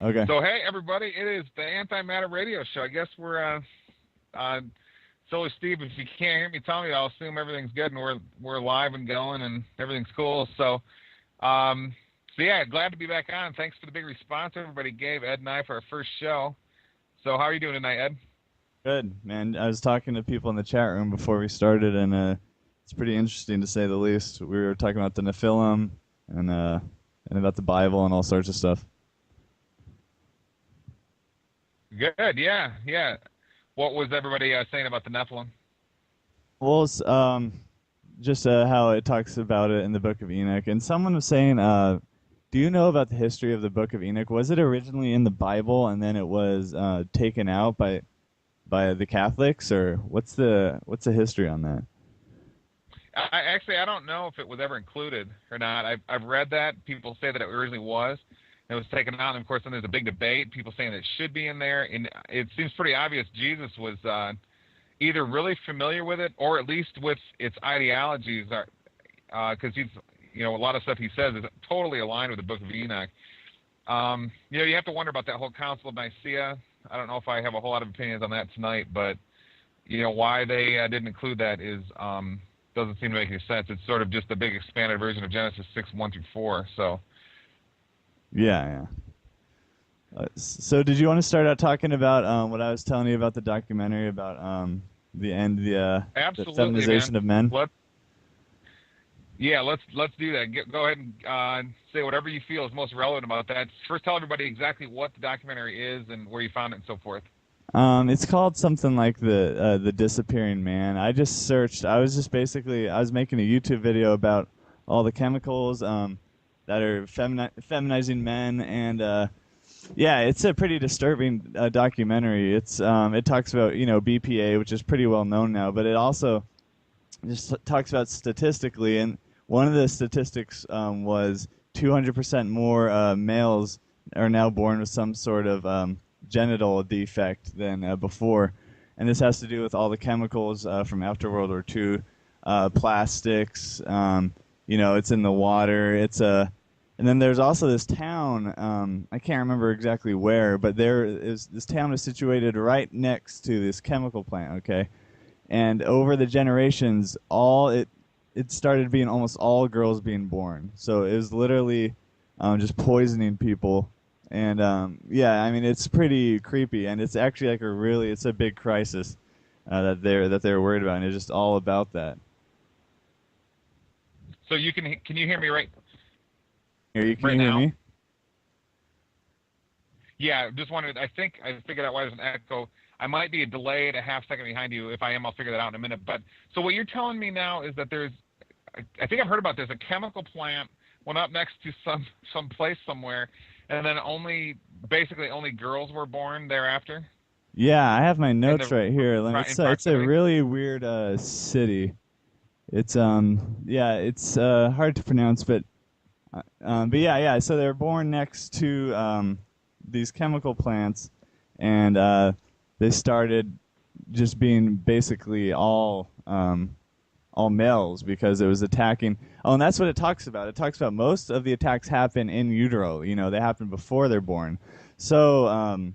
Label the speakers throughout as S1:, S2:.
S1: Okay.
S2: So, hey, everybody, it is the Antimatter Radio Show. I guess we're, Silly Steve, if you can't hear me, tell me. I'll assume everything's good and we're live and going and everything's cool. So yeah, glad to be back on. Thanks for the big response everybody gave Ed and I for our first show. So how are you doing tonight, Ed?
S1: Good, man. I was talking to people in the chat room before we started, and it's pretty interesting to say the least. We were talking about the Nephilim and about the Bible and all sorts of stuff.
S2: Good, yeah. What was everybody saying about the Nephilim?
S1: Well, it's, just how it talks about it in the Book of Enoch. And someone was saying, do you know about the history of the Book of Enoch? Was it originally in the Bible and then it was taken out by the Catholics, or what's the history on that?
S2: I don't know if it was ever included or not. I've read that. People say that it originally was. It was taken out, and of course then there's a big debate. People saying that it should be in there, and it seems pretty obvious Jesus was either really familiar with it or at least with its ideologies, because he's, a lot of stuff he says is totally aligned with the Book of Enoch. You have to wonder about that whole Council of Nicaea. I don't know if I have a whole lot of opinions on that tonight, but why they didn't include that is doesn't seem to make any sense. It's sort of just a big expanded version of Genesis 6:1-4. So.
S1: Yeah. So did you want to start out talking about what I was telling you about the documentary about the feminization of men?
S2: Let's do that. Go ahead and say whatever you feel is most relevant about that. First, tell everybody exactly what the documentary is and where you found it and so forth.
S1: It's called something like the Disappearing Man. I just searched. I was making a YouTube video about all the chemicals that are feminizing men, and it's a pretty disturbing documentary. It talks about BPA, which is pretty well known now, but it also just talks about statistically, and one of the statistics was 200% more males are now born with some sort of genital defect than before, and this has to do with all the chemicals from after World War II, plastics. It's in the water. And then there's also this town. I can't remember exactly where, but this town is situated right next to this chemical plant. Okay, and over the generations, it started being almost all girls being born. So it was literally just poisoning people. And it's pretty creepy, and it's actually it's a big crisis that they're worried about, and it's just all about that.
S2: So can you hear me right?
S1: Can you hear me?
S2: Yeah, just wanted. I think I figured out why there's an echo. I might be delayed a half second behind you. If I am, I'll figure that out in a minute. But so what you're telling me now is that I think I've heard about this. A chemical plant went up next to some place somewhere, and then basically only girls were born thereafter.
S1: Yeah, I have my notes right here. It's a really weird city. It's it's hard to pronounce, but yeah. So they're born next to these chemical plants, and they started just being basically all males because it was attacking. Oh, and that's what it talks about. It talks about most of the attacks happen in utero. They happen before they're born. So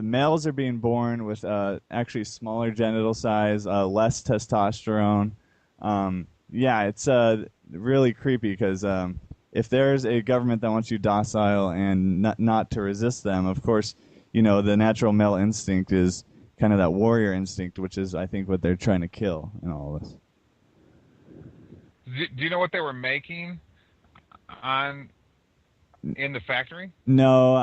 S1: males are being born with actually smaller genital size, less testosterone. It's really creepy because if there's a government that wants you docile and not to resist them, of course, the natural male instinct is kind of that warrior instinct, which is, I think, what they're trying to kill in all of this.
S2: Do you know what they were making in the factory?
S1: No,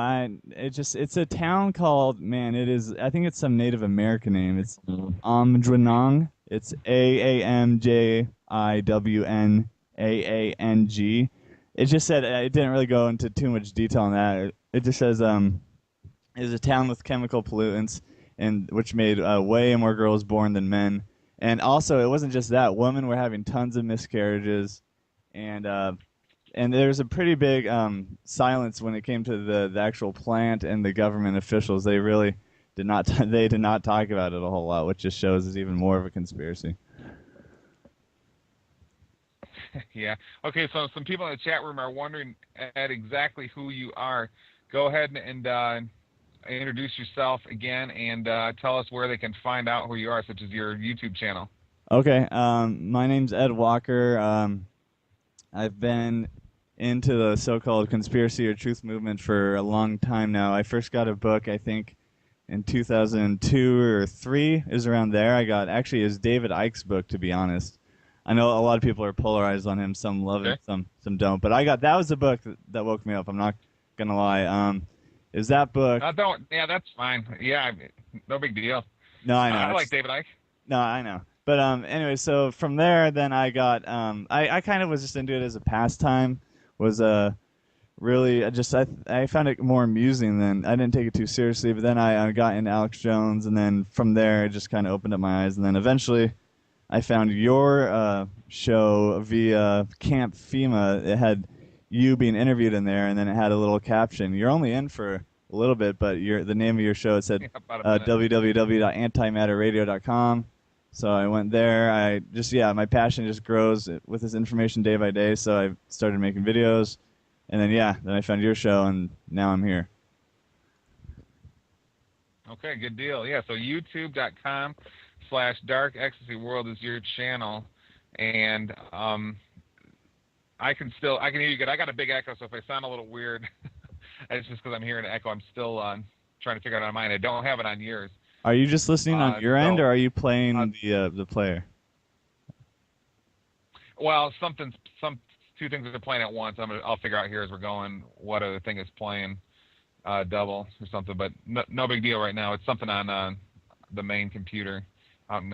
S1: it's a town called, I think it's some Native American name. It's Amjwanang. It's AAMJIWNAANG. It just said, it didn't really go into too much detail on that. It just says it's a town with chemical pollutants, and which made way more girls born than men. And also, it wasn't just that. Women were having tons of miscarriages, and there's a pretty big silence when it came to the actual plant and the government officials. They really did not talk about it a whole lot, which just shows it's even more of a conspiracy.
S2: Yeah. Okay, so some people in the chat room are wondering at exactly who you are. go ahead and introduce yourself again and tell us where they can find out who you are, such as your YouTube channel.
S1: Okay. My name's Ed Walker. I've been into the so-called conspiracy or truth movement for a long time now. I first got a book, I think, in 2002 or 3, is around there. Actually, it's David Icke's book, to be honest. I know a lot of people are polarized on him. Some love it, some don't. But that was the book that woke me up. I'm not gonna lie. Is that book?
S2: Yeah, that's fine. Yeah, no big deal.
S1: No, I know.
S2: I like David Icke.
S1: No, I know. But anyway, so from there, then I got I kind of was just into it as a pastime. Was really I found it more amusing than I didn't take it too seriously. But then I got into Alex Jones, and then from there it just kind of opened up my eyes. And then eventually, I found your show via Camp FEMA. It had you being interviewed in there, and then it had a little caption. You're only in for a little bit, but the name of your show, it said www.antimatterradio.com. So I went there. My passion just grows with this information day by day. So I started making videos, and then I found your show, and now I'm here.
S2: Okay, good deal. Yeah, so youtube.com/DarkEcstasyWorld is your channel, and I can hear you good. I got a big echo, so if I sound a little weird, it's just because I'm hearing an echo. I'm still trying to figure it out on mine. I don't have it on yours.
S1: Are you just listening on your end, or are you playing the player?
S2: Well, two things are playing at once. I'll figure out here as we're going what other thing is playing double or something, but no big deal right now. It's something on the main computer out in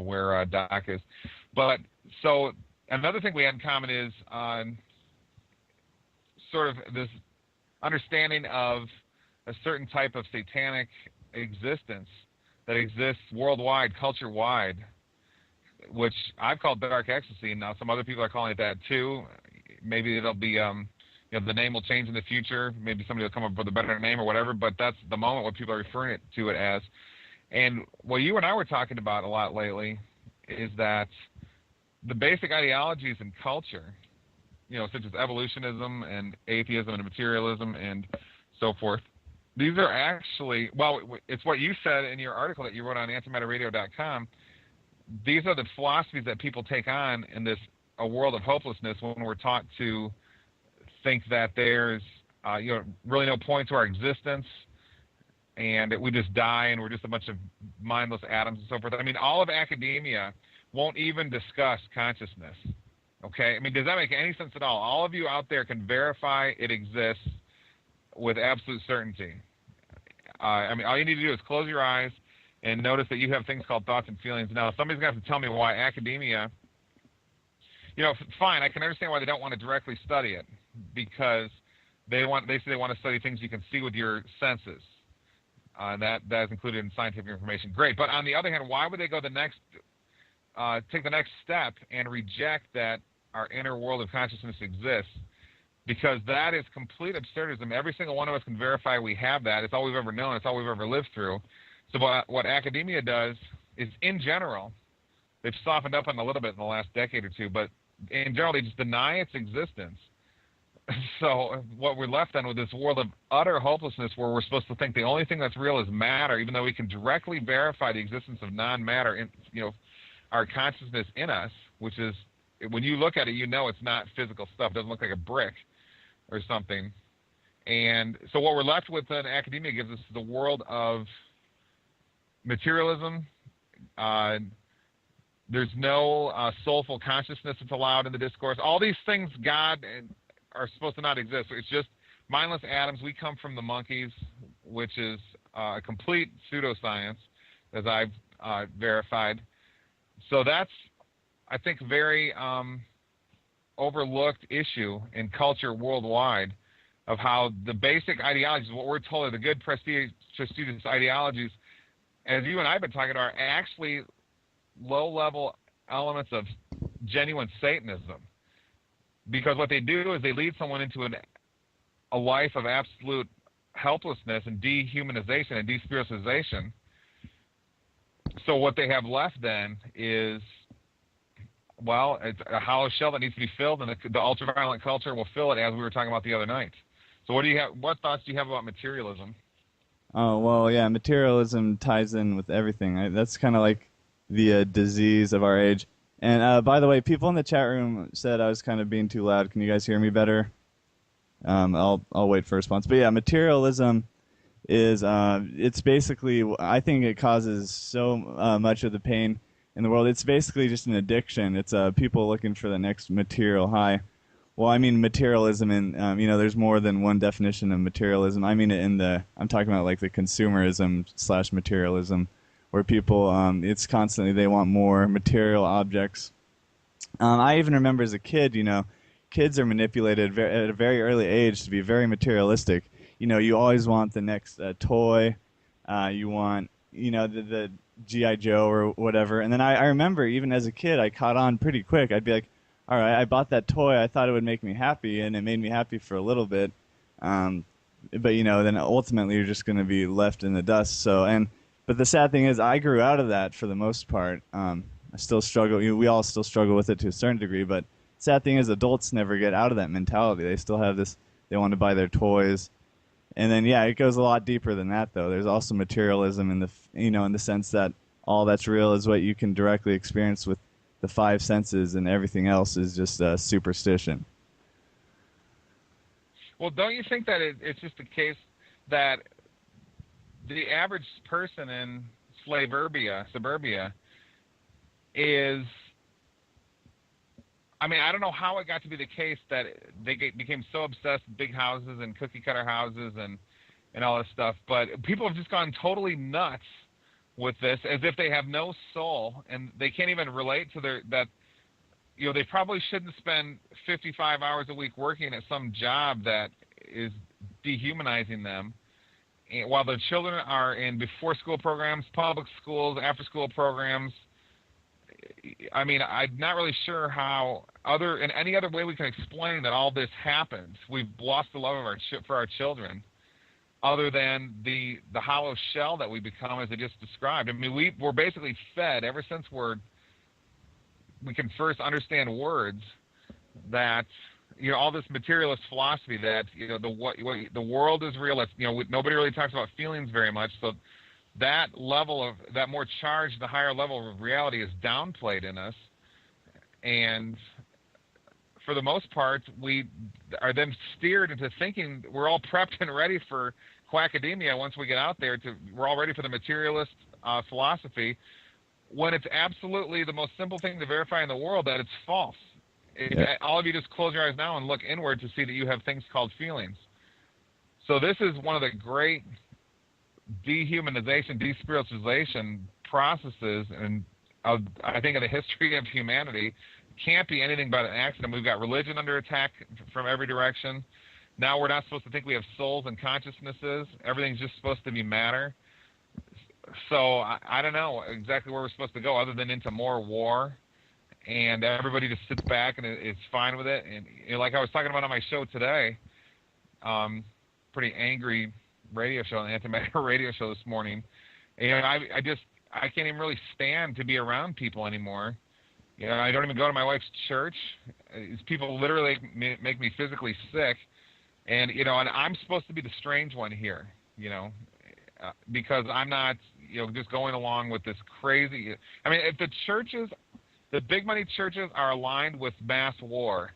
S2: where Doc is. But so another thing we had in common is sort of this understanding of a certain type of satanic existence that exists worldwide, culture-wide, which I've called dark ecstasy. Now some other people are calling it that too. Maybe it'll be, the name will change in the future. Maybe somebody will come up with a better name or whatever, but that's the moment what people are referring to it as. And what you and I were talking about a lot lately is that the basic ideologies in culture, such as evolutionism and atheism and materialism and so forth, these are actually, it's what you said in your article that you wrote on antimatterradio.com. These are the philosophies that people take on in a world of hopelessness when we're taught to think that there's really no point to our existence and that we just die and we're just a bunch of mindless atoms and so forth. I mean, all of academia won't even discuss consciousness. Okay? I mean, does that make any sense at all? All of you out there can verify it exists with absolute certainty. All you need to do is close your eyes and notice that you have things called thoughts and feelings. Now, somebody's going to have to tell me why academia, fine, I can understand why they don't want to directly study it, because they say they want to study things you can see with your senses. That is included in scientific information. Great. But on the other hand, why would they go take the next step and reject that our inner world of consciousness exists? Because that is complete absurdism. Every single one of us can verify we have that. It's all we've ever known. It's all we've ever lived through. So what academia does is, in general, they've softened up on it a little bit in the last decade or two, but in general, they just deny its existence. So what we're left on with this world of utter hopelessness, where we're supposed to think the only thing that's real is matter, even though we can directly verify the existence of non-matter in, our consciousness in us, which is, when you look at it, it's not physical stuff. It doesn't look like a brick or something. And so what we're left with in academia gives us the world of materialism. There's no soulful consciousness that's allowed in the discourse. All these things, God, are supposed to not exist. It's just mindless atoms. We come from the monkeys, which is a complete pseudoscience, as I've verified. So that's, I think, a very overlooked issue in culture worldwide, of how the basic ideologies, what we're told are the good prestigious ideologies, as you and I have been talking about, are actually low-level elements of genuine Satanism. Because what they do is they lead someone into a life of absolute helplessness and dehumanization and despiritualization. So what they have left then is, it's a hollow shell that needs to be filled, and the ultraviolet culture will fill it, as we were talking about the other night. So what thoughts do you have about materialism?
S1: Oh, well, yeah, materialism ties in with everything. That's kind of like the disease of our age. And by the way, people in the chat room said I was kind of being too loud. Can you guys hear me better? I'll wait for a response. But yeah, materialism is it's basically, I think it causes so much of the pain in the world. It's basically just an addiction. It's people looking for the next material high. Well, I mean materialism, and there's more than one definition of materialism. I mean it I'm talking about like the consumerism / materialism, where people, it's constantly they want more material objects. I even remember as a kid, kids are manipulated at a very early age to be very materialistic. You always want the next toy, you want, the G.I. Joe or whatever. And then I remember even as a kid, I caught on pretty quick. I'd be like, all right, I bought that toy. I thought it would make me happy, and it made me happy for a little bit. But then ultimately you're just going to be left in the dust. But the sad thing is, I grew out of that for the most part. I still struggle. We all still struggle with it to a certain degree. But sad thing is, adults never get out of that mentality. They still have this. They want to buy their toys, and then yeah, it goes a lot deeper than that. Though there's also materialism in the sense that all that's real is what you can directly experience with the five senses, and everything else is just superstition.
S2: Well, don't you think that it's just the case that the average person in suburbia is, I mean, I don't know how it got to be the case that they became so obsessed with big houses and cookie cutter houses and all this stuff, but people have just gone totally nuts with this, as if they have no soul, and they can't even relate to they probably shouldn't spend 55 hours a week working at some job that is dehumanizing them, while the children are in before school programs, public schools, after school programs. I mean, I'm not really sure how in any other way we can explain that all this happens. We've lost the love of for our children, other than the hollow shell that we become, as I just described. I mean, we're basically fed ever since we can first understand words, that all this materialist philosophy that the world is real. It's, nobody really talks about feelings very much, so that level of that more charged, the higher level of reality is downplayed in us, and for the most part, we are then steered into thinking we're all prepped and ready for quackademia once we get out there. We're all ready for the materialist philosophy, when it's absolutely the most simple thing to verify in the world that it's false. All of you just close your eyes now and look inward to see that you have things called feelings. So this is one of the great dehumanization, despiritualization processes, and I think of the history of humanity. Can't be anything but an accident. We've got religion under attack from every direction. Now we're not supposed to think we have souls and consciousnesses. Everything's just supposed to be matter. So I don't know exactly where we're supposed to go, other than into more war, and everybody just sits back and is fine with it. And like I was talking about on my show today, pretty angry radio show, an Antimatter Radio show this morning. And I can't even really stand to be around people anymore. I don't even go to my wife's church. People literally make me physically sick. And, and I'm supposed to be the strange one here, because I'm not, just going along with this crazy. I mean, if the big money churches are aligned with mass war,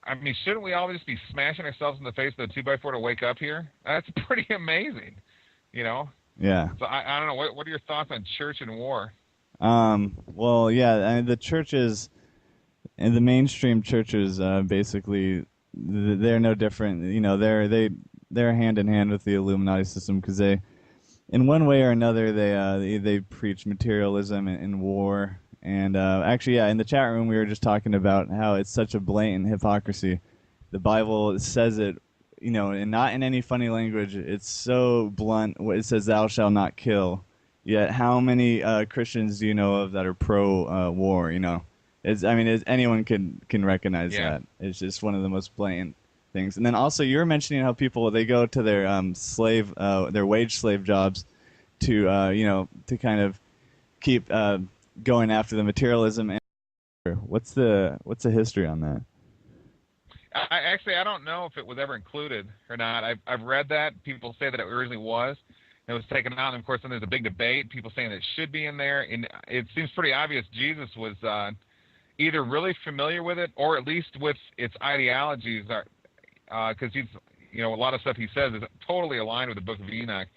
S2: I mean, shouldn't we all just be smashing ourselves in the face with a 2x4 to wake up here? That's pretty amazing,
S1: Yeah.
S2: So I don't know. What are your thoughts on church and war?
S1: Well, yeah, I mean, the churches and the mainstream churches, basically, they're no different. They're hand in hand with the Illuminati system, because they, in one way or another, they preach materialism and war. And actually, yeah, in the chat room, we were just talking about how it's such a blatant hypocrisy. The Bible says it, and not in any funny language. It's so blunt. It says, "Thou shalt not kill." Yet, how many Christians do you know of that are pro-war? Anyone can recognize that. It's just one of the most blatant things. And then also, you were mentioning how people, they go to their their wage slave jobs to to kind of keep going after the materialism. What's the history on that?
S2: I don't know if it was ever included or not. I've read that. People say that it originally was. It was taken out, and of course, then there's a big debate. People saying that it should be in there, and it seems pretty obvious Jesus was either really familiar with it, or at least with its ideologies, because he's, a lot of stuff he says is totally aligned with the Book of Enoch.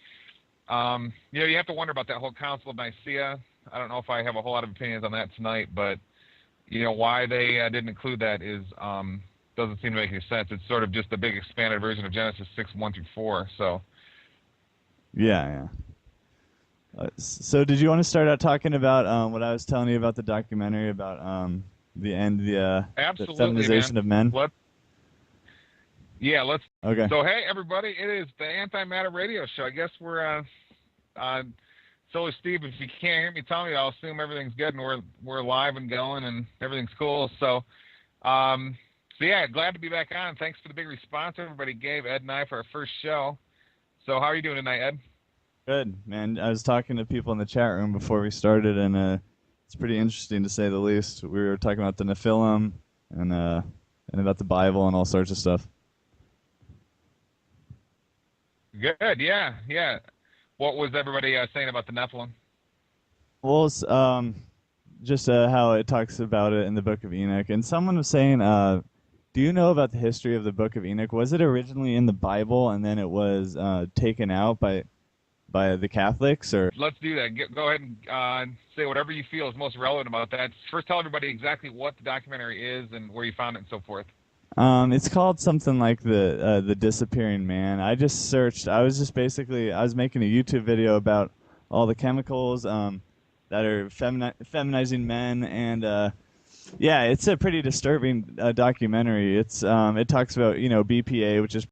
S2: You have to wonder about that whole Council of Nicaea. I don't know if I have a whole lot of opinions on that tonight, but why they didn't include that is doesn't seem to make any sense. It's sort of just a big expanded version of Genesis 6:1-4. So.
S1: Yeah. So did you want to start out talking about what I was telling you about the documentary about the feminization of men?
S2: Let's.
S1: Okay.
S2: So hey, everybody, it is the Antimatter Radio Show. I guess we're so Steve, if you can't hear me, tell me. I'll assume everything's good and we're live and going and everything's cool. So yeah, glad to be back on. Thanks for the big response everybody gave Ed and I for our first show. So how are you doing tonight, Ed?
S1: Good, man. I was talking to people in the chat room before we started, and it's pretty interesting to say the least. We were talking about the Nephilim and about the Bible and all sorts of stuff.
S2: Good, yeah. What was everybody saying about the Nephilim?
S1: Well, it's, just how it talks about it in the Book of Enoch, and someone was saying, do you know about the history of the Book of Enoch? Was it originally in the Bible and then it was taken out by the Catholics, or?
S2: Let's do that. Go ahead and say whatever you feel is most relevant about that. First, tell everybody exactly what the documentary is and where you found it and so forth.
S1: It's called something like the Disappearing Man. I just searched. I was making a YouTube video about all the chemicals that are feminizing men, and yeah, it's a pretty disturbing documentary. It talks about BPA, which is